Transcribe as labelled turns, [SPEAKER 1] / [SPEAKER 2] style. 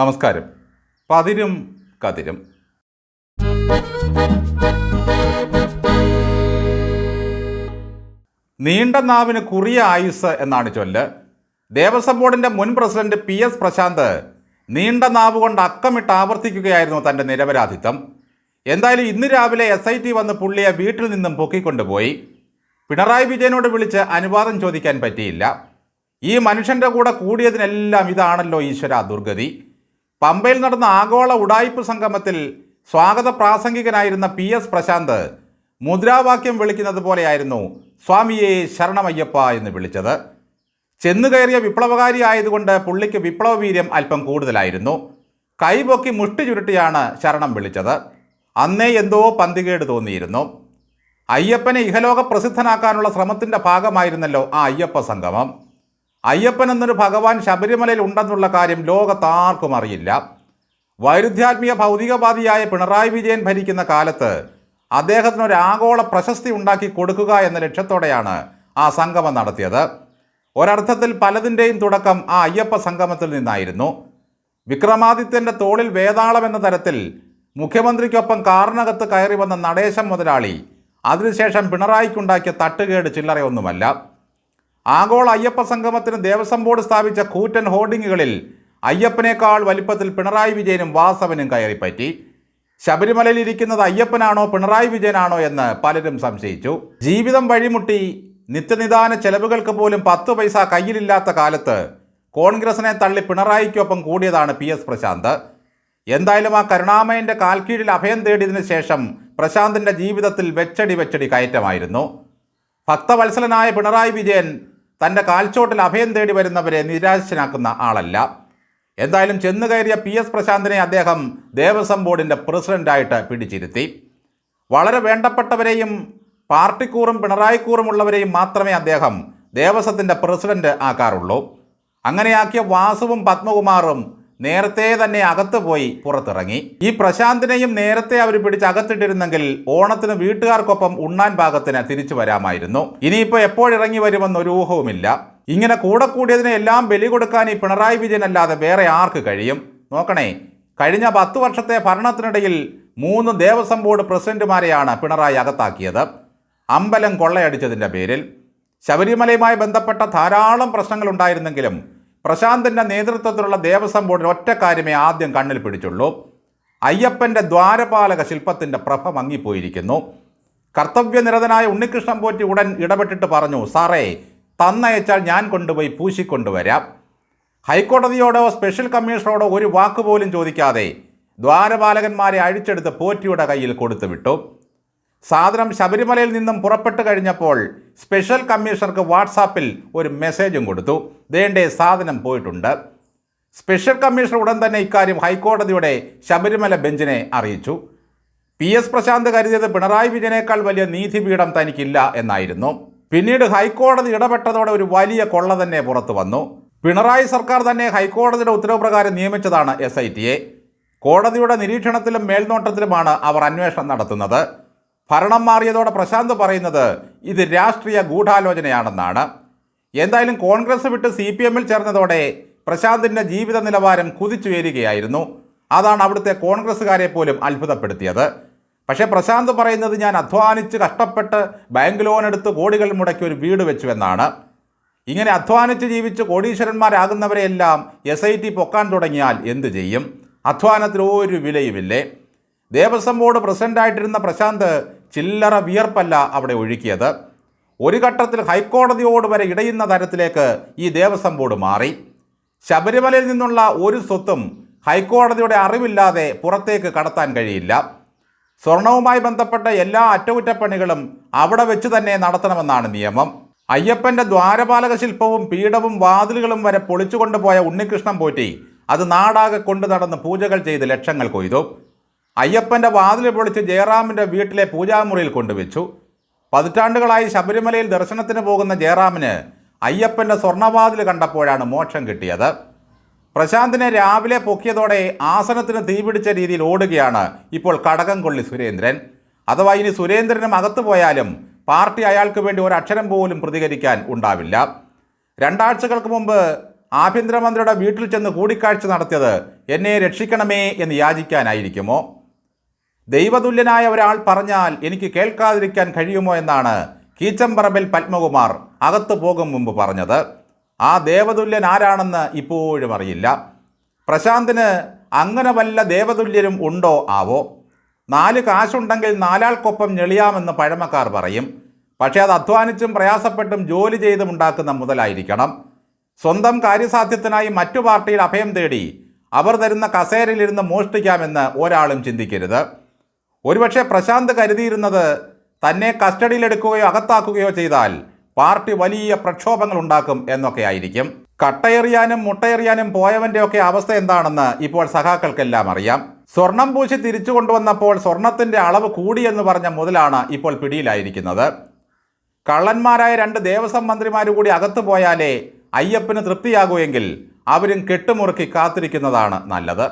[SPEAKER 1] നമസ്കാരം. പതിരും കതിരും. നീണ്ട നാവിന് കുറിയ ആയുസ് എന്നാണ് ചൊല്ല്. ദേവസ്വം ബോർഡിൻ്റെ മുൻ പ്രസിഡന്റ് PS പ്രശാന്ത് നീണ്ട നാവ് കൊണ്ട് അക്കമിട്ട് ആവർത്തിക്കുകയായിരുന്നു തൻ്റെ നിരപരാധിത്വം. എന്തായാലും ഇന്ന് രാവിലെ SIT വന്ന് പുള്ളിയെ വീട്ടിൽ നിന്നും പൊക്കിക്കൊണ്ടുപോയി. പിണറായി വിജയനോട് വിളിച്ച് അനുവാദം ചോദിക്കാൻ പറ്റിയില്ല. ഈ മനുഷ്യൻ്റെ കൂടെ കൂടിയതിനെല്ലാം ഇതാണല്ലോ ഈശ്വര ദുർഗതി. പമ്പയിൽ നടന്ന ആഗോള ഉഡായിപ്പ് സംഗമത്തിൽ സ്വാഗത പ്രാസംഗികനായിരുന്ന PS പ്രശാന്ത് മുദ്രാവാക്യം വിളിക്കുന്നത് പോലെയായിരുന്നു സ്വാമിയെ ശരണമയ്യപ്പ എന്ന് വിളിച്ചത്. ചെന്നുകയറിയ വിപ്ലവകാരി ആയതുകൊണ്ട് പുള്ളിക്ക് വിപ്ലവ വീര്യം അല്പം കൂടുതലായിരുന്നു. കൈപൊക്കി മുഷ്ടി ചുരുട്ടിയാണ് ശരണം വിളിച്ചത്. അന്നേ എന്തോ പന്തികേട് തോന്നിയിരുന്നു. അയ്യപ്പനെ ഇഹലോക പ്രസിദ്ധനാക്കാനുള്ള ശ്രമത്തിൻ്റെ ഭാഗമായിരുന്നല്ലോ ആ അയ്യപ്പ സംഗമം. അയ്യപ്പൻ എന്നൊരു ഭഗവാൻ ശബരിമലയിൽ ഉണ്ടെന്നുള്ള കാര്യം ലോകത്താർക്കും അറിയില്ല. വൈരുദ്ധ്യാത്മീയ ഭൗതികവാദിയായ പിണറായി വിജയൻ ഭരിക്കുന്ന കാലത്ത് അദ്ദേഹത്തിനൊരു ആഗോള പ്രശസ്തി ഉണ്ടാക്കി കൊടുക്കുക എന്ന ലക്ഷ്യത്തോടെയാണ് ആ സംഗമം നടത്തിയത്. ഒരർത്ഥത്തിൽ പലതിൻ്റെയും തുടക്കം ആ അയ്യപ്പ സംഗമത്തിൽ നിന്നായിരുന്നു. വിക്രമാദിത്യൻ്റെ തോളിൽ വേതാളം എന്ന തരത്തിൽ മുഖ്യമന്ത്രിക്കൊപ്പം കാറിനകത്ത് കയറി വന്ന നടേശം മുതലാളി അതിനുശേഷം പിണറായിക്കുണ്ടാക്കിയ തട്ടുകേട് ചില്ലറയൊന്നുമല്ല. ആഗോള അയ്യപ്പ സംഗമത്തിന് ദേവസ്വം ബോർഡ് സ്ഥാപിച്ച കൂറ്റൻ ഹോർഡിങ്ങുകളിൽ അയ്യപ്പനേക്കാൾ വലിപ്പത്തിൽ പിണറായി വിജയനും വാസവനും കയറിപ്പറ്റി. ശബരിമലയിൽ ഇരിക്കുന്നത് അയ്യപ്പനാണോ പിണറായി വിജയനാണോ എന്ന് പലരും സംശയിച്ചു. ജീവിതം വഴിമുട്ടി നിത്യനിദാന ചെലവുകൾക്ക് പോലും 10 പൈസ കയ്യിലില്ലാത്ത കാലത്ത് കോൺഗ്രസിനെ തള്ളി പിണറായിക്കൊപ്പം കൂടിയതാണ് PS പ്രശാന്ത്. എന്തായാലും ആ കരുണാമയൻ്റെ കാൽക്കീഴിൽ അഭയം തേടിയതിനു ശേഷം പ്രശാന്തിൻ്റെ ജീവിതത്തിൽ വെച്ചടി കയറ്റമായിരുന്നു. ഭക്തവത്സലനായ പിണറായി വിജയൻ തൻ്റെ കാൽച്ചോട്ടിൽ അഭയം തേടി വരുന്നവരെ നിരാശനാക്കുന്ന ആളല്ല. എന്തായാലും ചെന്നു കയറിയ PS പ്രശാന്തിനെ അദ്ദേഹം ദേവസ്വം ബോർഡിൻ്റെ പ്രസിഡൻ്റായിട്ട് പിടിച്ചിരുത്തി. വളരെ വേണ്ടപ്പെട്ടവരെയും പാർട്ടിക്കൂറും പിണറായിക്കൂറും ഉള്ളവരെയും മാത്രമേ അദ്ദേഹം ദേവസ്വത്തിൻ്റെ പ്രസിഡന്റ് ആക്കാറുള്ളൂ. അങ്ങനെയാക്കിയ വാസുവും പത്മകുമാറും നേരത്തെ തന്നെ അകത്ത് പോയി പുറത്തിറങ്ങി. ഈ പ്രശാന്തിനെയും നേരത്തെ അവർ പിടിച്ച് അകത്തിട്ടിരുന്നെങ്കിൽ ഓണത്തിന് വീട്ടുകാർക്കൊപ്പം ഉണ്ണാൻ പാകത്തിന് തിരിച്ചു വരാമായിരുന്നു. ഇനിയിപ്പോൾ എപ്പോഴിറങ്ങി വരുമെന്നൊരു ഊഹവുമില്ല. ഇങ്ങനെ കൂടിയതിനെ എല്ലാം ബലി കൊടുക്കാൻ ഈ പിണറായി വിജയൻ അല്ലാതെ വേറെ ആർക്ക് കഴിയും? നോക്കണേ, കഴിഞ്ഞ 10 വർഷത്തെ ഭരണത്തിനിടയിൽ 3 ദേവസ്വം ബോർഡ് പ്രസിഡന്റുമാരെയാണ് പിണറായി അകത്താക്കിയത്. അമ്പലം കൊള്ളയടിച്ചതിൻ്റെ പേരിൽ. ശബരിമലയുമായി ബന്ധപ്പെട്ട ധാരാളം പ്രശ്നങ്ങൾ ഉണ്ടായിരുന്നെങ്കിലും പ്രശാന്തിൻ്റെ നേതൃത്വത്തിലുള്ള ദേവസ്വം ബോർഡിന് ഒറ്റ കാര്യമേ ആദ്യം കണ്ണിൽ പിടിച്ചുള്ളൂ. അയ്യപ്പൻ്റെ ദ്വാരപാലക ശില്പത്തിൻ്റെ പ്രഭ മങ്ങിപ്പോയിരിക്കുന്നു. കർത്തവ്യനിരതനായ ഉണ്ണികൃഷ്ണൻ പോറ്റി ഉടൻ ഇടപെട്ടിട്ട് പറഞ്ഞു, സാറേ തന്നയച്ചാൽ ഞാൻ കൊണ്ടുപോയി പൂശിക്കൊണ്ടുവരാം. ഹൈക്കോടതിയോടോ സ്പെഷ്യൽ കമ്മീഷണറോടോ ഒരു വാക്കുപോലും ചോദിക്കാതെ ദ്വാരപാലകന്മാരെ അഴിച്ചെടുത്ത് പോറ്റിയുടെ കയ്യിൽ കൊടുത്തു വിട്ടു. സാധനം ശബരിമലയിൽ നിന്നും പുറപ്പെട്ടു കഴിഞ്ഞപ്പോൾ സ്പെഷ്യൽ കമ്മീഷണർക്ക് വാട്സാപ്പിൽ ഒരു മെസ്സേജും കൊടുത്തു, ദേണ്ടേ സാധനം പോയിട്ടുണ്ട്. സ്പെഷ്യൽ കമ്മീഷണർ ഉടൻ തന്നെ ഇക്കാര്യം ഹൈക്കോടതിയുടെ ശബരിമല ബെഞ്ചിനെ അറിയിച്ചു. PS പ്രശാന്ത് കരുതിയത് പിണറായി വിജയനേക്കാൾ വലിയ നീതിപീഠം തനിക്കില്ല എന്നായിരുന്നു. പിന്നീട് ഹൈക്കോടതി ഇടപെട്ടതോടെ ഒരു വലിയ കൊള്ള തന്നെ പുറത്തു വന്നു. പിണറായി സർക്കാർ തന്നെ ഹൈക്കോടതിയുടെ ഉത്തരവ് പ്രകാരം നിയമിച്ചതാണ് SITയെ. കോടതിയുടെ നിരീക്ഷണത്തിലും മേൽനോട്ടത്തിലുമാണ് അവർ അന്വേഷണം നടത്തുന്നത്. ഭരണം മാറിയതോടെ പ്രശാന്ത് പറയുന്നത് ഇത് രാഷ്ട്രീയ ഗൂഢാലോചനയാണെന്നാണ്. എന്തായാലും കോൺഗ്രസ് വിട്ട് CPMൽ ചേർന്നതോടെ പ്രശാന്തിൻ്റെ ജീവിത നിലവാരം കുതിച്ചുയരുകയായിരുന്നു. അതാണ് അവിടുത്തെ കോൺഗ്രസ്സുകാരെ പോലും അത്ഭുതപ്പെടുത്തിയത്. പക്ഷേ പ്രശാന്ത് പറയുന്നത് ഞാൻ അധ്വാനിച്ച് കഷ്ടപ്പെട്ട് ബാങ്ക് ലോൺ എടുത്ത് കോടികൾ മുടക്കി ഒരു വീട് വെച്ചുവെന്നാണ്. ഇങ്ങനെ അധ്വാനിച്ച് ജീവിച്ച് കോടീശ്വരന്മാരാകുന്നവരെയെല്ലാം SIT പൊക്കാൻ തുടങ്ങിയാൽ എന്തു ചെയ്യും? അധ്വാനത്തിന് ഒരു വിലയുമില്ലേ? ദേവസ്വം ബോർഡ് പ്രസിഡൻ്റായിട്ടിരുന്ന പ്രശാന്ത് ചില്ലറ വിയർപ്പല്ല അവിടെ ഒഴുക്കിയത്. ഒരു ഘട്ടത്തിൽ ഹൈക്കോടതിയോട് വരെ ഇടയുന്ന തരത്തിലേക്ക് ഈ ദേവസ്വം ബോർഡ് മാറി. ശബരിമലയിൽ നിന്നുള്ള ഒരു സ്വത്തും ഹൈക്കോടതിയുടെ അറിവില്ലാതെ പുറത്തേക്ക് കടത്താൻ കഴിയില്ല. സ്വർണവുമായി ബന്ധപ്പെട്ട എല്ലാ അറ്റകുറ്റപ്പണികളും അവിടെ വെച്ച് തന്നെ നടത്തണമെന്നാണ് നിയമം. അയ്യപ്പൻ്റെ ദ്വാരപാലക ശില്പവും പീഠവും വാതിലുകളും വരെ പൊളിച്ചു കൊണ്ടുപോയ ഉണ്ണികൃഷ്ണൻ പോറ്റി അത് നാടാകെ കൊണ്ടു നടന്ന് പൂജകൾ ചെയ്ത് ലക്ഷങ്ങൾ കൊയ്തു. അയ്യപ്പൻ്റെ വാതിൽ പൊളിച്ച് ജയറാമിൻ്റെ വീട്ടിലെ പൂജാമുറിയിൽ കൊണ്ടുവച്ചു. പതിറ്റാണ്ടുകളായി ശബരിമലയിൽ ദർശനത്തിന് പോകുന്ന ജയറാമിന് അയ്യപ്പൻ്റെ സ്വർണ്ണവാതിൽ കണ്ടപ്പോഴാണ് മോക്ഷം കിട്ടിയത്. പ്രശാന്തിനെ രാവിലെ പൊക്കിയതോടെ ആസനത്തിന് തീപിടിച്ച രീതിയിൽ ഓടുകയാണ് ഇപ്പോൾ കടകംകൊള്ളി സുരേന്ദ്രൻ. അഥവാ ഇനി സുരേന്ദ്രനും അകത്തു പോയാലും പാർട്ടി അയാൾക്ക് വേണ്ടി ഒരക്ഷരം പോലും പ്രതികരിക്കാൻ ഉണ്ടാവില്ല. 2 ആഴ്ചകൾക്ക് മുമ്പ് ആഭ്യന്തരമന്ത്രിയുടെ വീട്ടിൽ ചെന്ന് കൂടിക്കാഴ്ച നടത്തിയത് എന്നെ രക്ഷിക്കണമേ എന്ന് യാചിക്കാനായിരിക്കുമോ? ദൈവതുല്യനായ ഒരാൾ പറഞ്ഞാൽ എനിക്ക് കേൾക്കാതിരിക്കാൻ കഴിയുമോ എന്നാണ് കീച്ചമ്പറമ്പിൽ പത്മകുമാർ അകത്തു പോകും മുമ്പ് പറഞ്ഞത്. ആ ദേവതുല്യൻ ആരാണെന്ന് ഇപ്പോഴും അറിയില്ല. പ്രശാന്തിന് അങ്ങനെ വല്ല ദേവതുല്യരും ഉണ്ടോ ആവോ? 4 കാശുണ്ടെങ്കിൽ 4 ആൾക്കൊപ്പം ഞെളിയാമെന്ന് പഴമക്കാർ പറയും. പക്ഷേ അത് അധ്വാനിച്ചും പ്രയാസപ്പെട്ടും ജോലി ചെയ്തും ഉണ്ടാക്കുന്ന മുതലായിരിക്കണം. സ്വന്തം കാര്യസാധ്യത്തിനായി മറ്റു പാർട്ടിയിൽ അഭയം തേടി അവർ തരുന്ന കസേരയിലിരുന്ന് മോഷ്ടിക്കാമെന്ന് ഒരാളും ചിന്തിക്കരുത്. ഒരുപക്ഷെ പ്രശാന്ത് കരുതിയിരുന്നത് തന്നെ കസ്റ്റഡിയിലെടുക്കുകയോ അകത്താക്കുകയോ ചെയ്താൽ പാർട്ടി വലിയ പ്രക്ഷോഭങ്ങൾ ഉണ്ടാക്കും എന്നൊക്കെ ആയിരിക്കും. കട്ടയെറിയാനും മുട്ടയെറിയാനും പോയവൻ്റെയൊക്കെ അവസ്ഥ എന്താണെന്ന് ഇപ്പോൾ സഖാക്കൾക്കെല്ലാം അറിയാം. സ്വർണം പൂശി തിരിച്ചു കൊണ്ടുവന്നപ്പോൾ സ്വർണത്തിൻ്റെ അളവ് കൂടിയെന്ന് പറഞ്ഞ മുതലാണ് ഇപ്പോൾ പിടിയിലായിരിക്കുന്നത്. കള്ളന്മാരായ 2 ദേവസ്വം മന്ത്രിമാർ കൂടി അകത്തു പോയാലേ അയ്യപ്പന് തൃപ്തിയാകുമെങ്കിൽ അവരും കെട്ടുമുറുക്കി കാത്തിരിക്കുന്നതാണ് നല്ലത്.